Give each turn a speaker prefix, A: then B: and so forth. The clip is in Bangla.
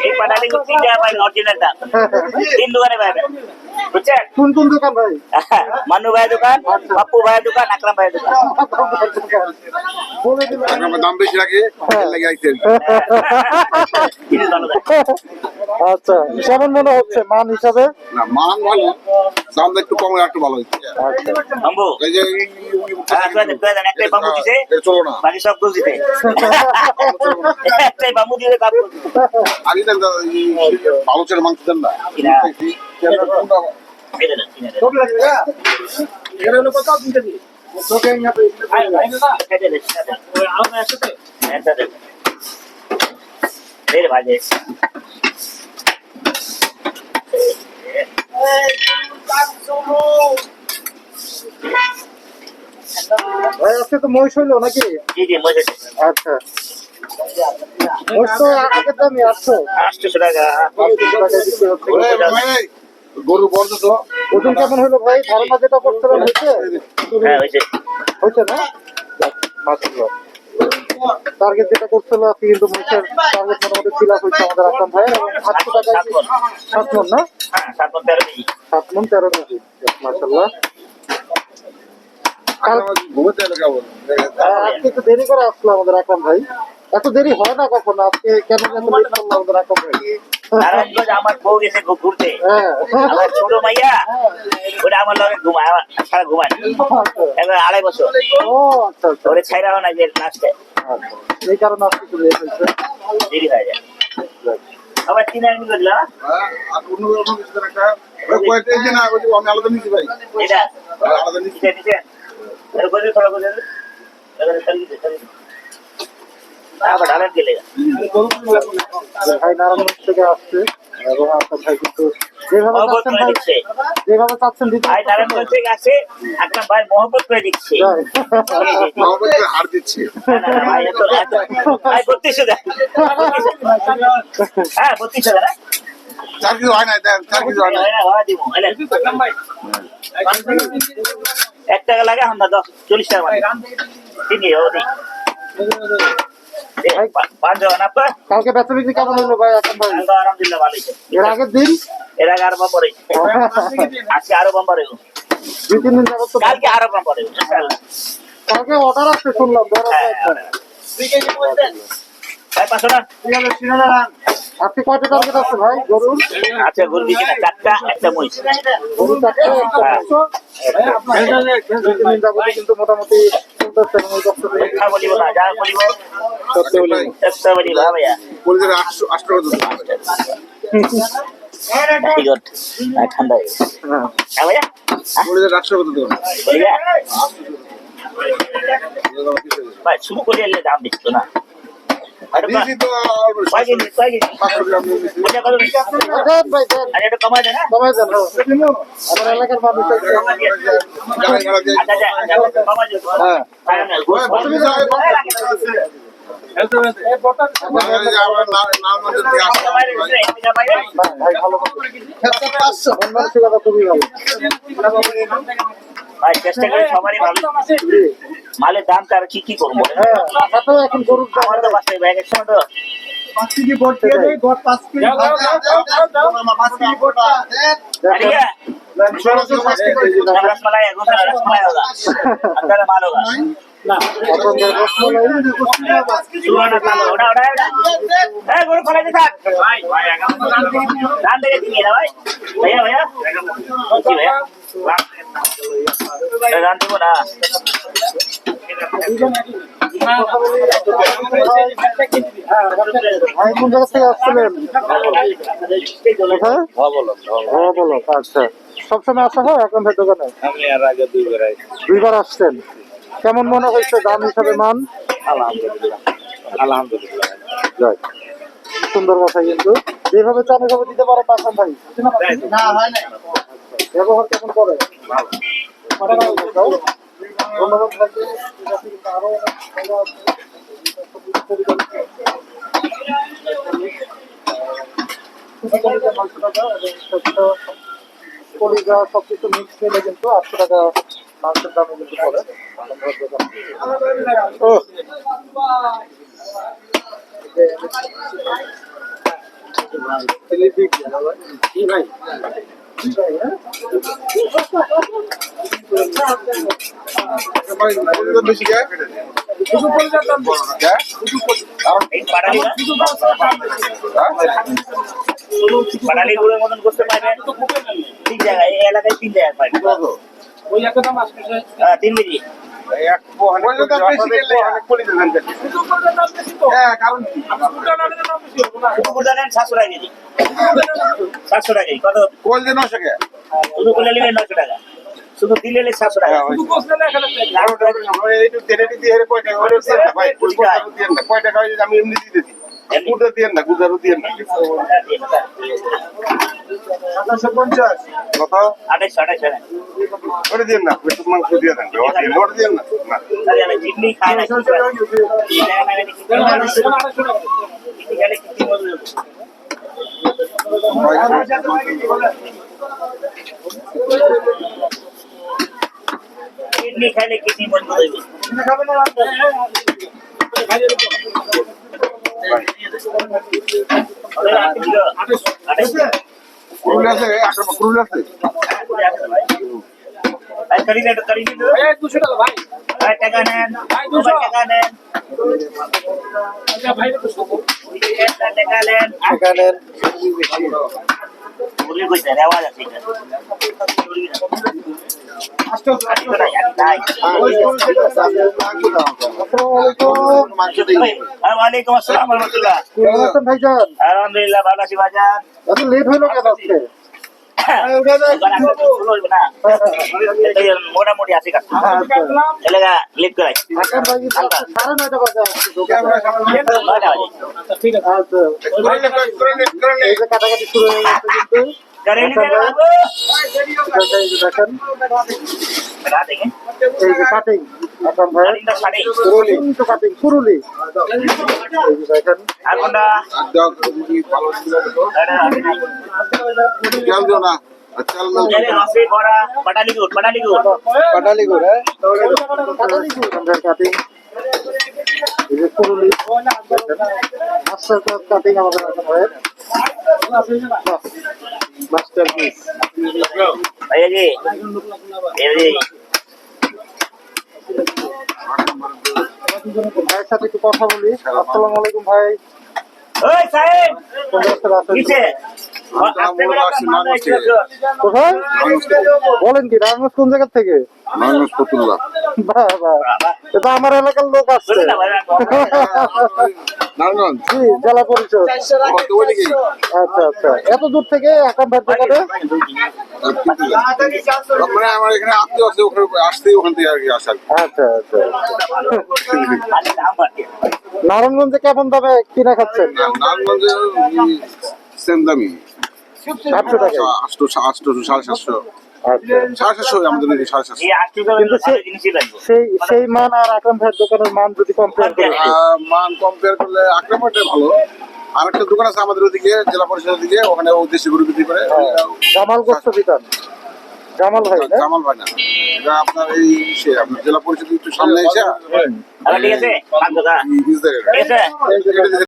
A: এই পাটালি তিন টাকা পাইবেন অরিজিনালটা 3 দোকানে পাইবেন বুঝছেন
B: কোন কোন দোকান ভাই?
A: মান্নু ভাইয়ের দোকান, পাপ্পু ভাইয়ের দোকান, আকরাম ভাইয়ের দোকান।
B: বলে দিন
C: দাম বেশি লাগে লাগে আইতেন।
B: আচ্ছা, কেমন মনে হচ্ছে মান হিসাবে?
C: না মান ভালো, দাম একটু কম একটু ভালো হচ্ছে।
A: বাম্বু
C: এই যে
A: একটাই বাম্বু দিছে,
C: চলো না
A: বাকি সব গোল দিতে একটাই বাম্বু দিয়ে কাপ
C: আগে দেন ভালো ছেলে মাংস দেন না
A: ভাজে
B: ভাই আজকে তো মহিষ হইলো নাকি?
A: জি জি মজা
B: আচ্ছা, মহিষ তো আগের দামই
A: 800 টাকা
C: গরু বর্জ তো
B: ওজন কেমন হলো ভাই? ধারণা যেটা করছিলেন হয়েছে?
A: হ্যাঁ হয়েছে
B: হয়েছে না? মাশাআল্লাহ, টার্গেট যেটা করছিল আজকে কিন্তু মহিষের টার্গেট মোটামুটি ফিল আপ হয়েছে আমাদের আকরাম ভাই। এবং 800 টাকায় 7 মণ না?
A: হ্যাঁ 7 মণ 13 কেজি
B: 7 মণ 13 কেজি মাশাআল্লাহ।
C: ঘুমোতে এলো কেমন
B: আজকে একটু দেরি করে আসলো আমাদের আকরাম ভাই। এত দেরি হয় না কখনো, আজকে কেন এত লেট করলো আমাদের আকরাম ভাই?
A: নারায়ণগঞ্জ আমার বউ গেছে ঘুরতে,
B: হ্যাঁ
A: আমার ছোট মাইয়া ওটা আমার লগে ঘুমায়, আমার সারা ঘুমায় এবার 2.5 বছর
B: ও আচ্ছা আচ্ছা
A: ওরে ছাইরা হয় না যে লাস্টে
B: আচ্ছা, এই কারণে আজকে একটু লেট হয়েছে।
A: দেরি হয়ে যায়। আবার 3 আর্মি করলা
C: আর অন্য অন্য কিছু একটা কয়েকটা এই যে না ওই যে আমি আলাদা নিছি ভাই
A: এটা
C: আলাদা নিছি
A: নিচে নিচে এর করে থোড়া করে এবারে চলি চলি আবার ঢালেন গেলে
B: ভাই নারায়ণগঞ্জ থেকে আসছে এবং আপনার ভাই কিন্তু যেভাবে
A: মহব্বত
B: চাচ্ছেন
A: করে
B: ভাই,
A: দিচ্ছে
B: যেভাবে চাচ্ছেন দিতে
A: ভাই নারায়ণগঞ্জ থেকে আসে একটা ভাই মহব্বত করে দিচ্ছে
B: যায়।
C: আমাকে হার দিচ্ছে
A: না, না, না, ভাই এত ভাই 32 দেয় হ্যাঁ 32 দেয় না
C: চার কিছু হয় না দেন চার কিছু হয় না
A: এক টাকা লাগে আমরা 40 টাকা মানে ঠিক আছে পাঁচ জন আপনার
B: কালকে বেচা বিক্রি কেমন হলো ভাই এখন ভাই?
A: আলহামদুলিল্লাহ ভালো
B: এর আগের দিন
A: এর আগে আরো বাম্পার আজকে আরো বাম্পার
B: 2-3 দিন যাবত তো
A: কালকে আরো বাম্পার
B: কালকে অর্ডার আসছে শুনলাম ধরো
A: পাঁচশো না
B: আপনি কয়টা টার্গেট আছে ভাই গরুর?
A: আচ্ছা গরু দিচ্ছি না 4টা একটা মহিষ
B: গরু 4টা দিন যাবত কিন্তু মোটামুটি চলতেছে এবং এই কষ্ট থেকে
A: মিথ্যা বলিব না যা বলিব
B: সত্যি বলি
A: সত্য বলিব ভাইয়া
C: বলে দেবে 800 টাকা
A: ঠিক আছে ঠান্ডা
B: হ্যাঁ
A: হ্যাঁ ভাইয়া
C: বলে দেবে 800 টাকা দেবেন
A: বলিয়া ভাই শুরু করে এলে দাম দিচ্ছ না
C: দিছি তো
A: কয়েকদিন
C: 500 গ্রাম নিয়ে নিছি
A: মজা করো
B: দেন ভাই দেন
A: আর এটা কমায় দেয় না
B: কমাই দেন আমার এলাকার মানুষ
C: গাড়ি ভাড়া দিয়ে
A: আচ্ছা আচ্ছা কমায় দিও
B: হ্যাঁ
C: আমার নাম মধ্যে দিয়ে আসছে
B: ভাই ভালো মানসিকতা খুবই ভালো।
A: ভাই চেষ্টা করি সবারই ভালো মালের দাম তার কি কি করবো
B: হ্যাঁ তাতেও এখন গরুর দাম
A: আমার তো বাসায় ব্যাগের সময় তো
B: 5 কেজি ভোট দিয়ে দেই, ভোট 5 কেজি
A: আরিয়া रसमलाई है दूसरा रसमलाई होगा अंदर माल होगा
B: আপনাদের রসমালাই
A: सुहाना सालो उड़ा उड़ा उड़ा ए गुरु खोले दे साथ भाई भाई दान दे दिए ना भाई भैया भैया कौन सी भैया दान दो ना
B: ভাই কোন জায়গা থেকে আসছিলেন? হ্যাঁ বলো আচ্ছা, সবসময় আসা হয় আকরাম ভাই দোকানে?
D: আমি আর আগে
B: দুইবার আসছেন, কেমন মনে হয়েছে দাম হিসাবে মান?
D: আলহামদুলিল্লাহ
B: যাক, সুন্দর কথা। কিন্তু যেভাবে চান এভাবে দিতে পারে আকরাম ভাই? ব্যবহার কেমন করে? ধন্যবাদ ভাইকে। আরো কলিজা সবকিছু মিক্স মিলে কিন্তু 800 টাকা মাংসের দামে কিন্তু পড়ে। ও
C: বেশি কে
A: এই পাটালি পাটালি গুলোর মতন করতে পারবেন 3 জায়গায় এই এলাকায় 3 জায়গায় পাবেন 3 কেজি শুধু গুড় নেন 700 টাকা কেজি 700 টাকা কেজি কত শুধু করলে নেবেন 900 টাকা শুধু দিলে 700 টাকা
C: আমি এমনি দিতেছি গুড়টা দিয়ে না গুড়ারও দিয়ে না
A: 2800
C: ওটা দিয়ে না একটু মাংস দিয়ে দেন ওটা দিয়ে না
A: চিনি খায় না চিনি খাইলে কিডনি বন্ধ হয়ে যাবে
C: কুরুল আছে কুরুল আছে
A: টাকা নেন টাকা নেন টাকা নেন মুরগি কইছে আওয়াজ আছে ওয়ালাইকুম আসসালাম রহমতুল্লাহ
B: কেমন আছেন ভাইজান?
A: আলহামদুলিল্লাহ ভালো আছি বাজার
B: এত লেট হইলো কেন আজকে?
A: মোটামুটি আছে এলাকা লিপ করাই
B: ঢাকার বাইরে তো 9:30 বাজে আসছে দোকানে।
A: ঠিক আছে
B: আচ্ছা, এই যে কাটাকাটি শুরু হয়ে গেছে কিন্তু
A: করেনি
B: এই যে দেখেন এই যে কাটিং আকরাম ভাই কুরুলি তো কাটিং কুরুলি এই যে দেখেন
A: পাটালি গুড়
B: পাটালি গুড় পাটালি গুড় আমরা কাটিং এই যে কুরুলি মাস্টার কাটিং আমাদের আকরাম ভাই মাস্টারপিস
A: এই যে
B: ভাইয়ের সাথে একটু কথা বলি। আসসালামু আলাইকুম ভাই,
A: ওই সাহেব
B: কোন রাস্তায় আছেন?
A: কিসে
B: কোথায় বলেন কি? রাজগঞ্জ কোন জায়গা থেকে? বাহ বাহ, এটা আমার এলাকার লোক আসছে। জি, জেলা পরিষদ। আচ্ছা আচ্ছা, এত দূর থেকে আকরাম ভাইয়ের দোকানে?
C: আমার এখানে আত্মীয় আছে, ওখানে আসতেই ওখান থেকে আর কি আসা।
B: আচ্ছা আচ্ছা, নারায়ণগঞ্জে কেমন দামে কিনা খাচ্ছেন?
C: নারায়ণগঞ্জে সেম দামি
B: 800 টাকা।
C: 800, 750,
B: আচ্ছা,
C: 750 আমাদের এদিকে 750।
B: কিন্তু সেই মান আর আকরাম ভাইয়ের দোকানের মান যদি কম্পেয়ার করি,
C: মান কম্পেয়ার করলে আক্রমণটাই ভালো। আরেকটা দোকান আছে আমাদের ওদিকে, জেলা পরিষদের দিকে, ওখানে ও দেশি গরু বিক্রি করে।
B: জামাল গোস্ত বিতান, জামাল ভাই না?
C: জামাল ভাই না, এটা আপনার এই আপনার জেলা পরিষদ একটু সামনে এসে
A: ঠিক আছে
C: ইস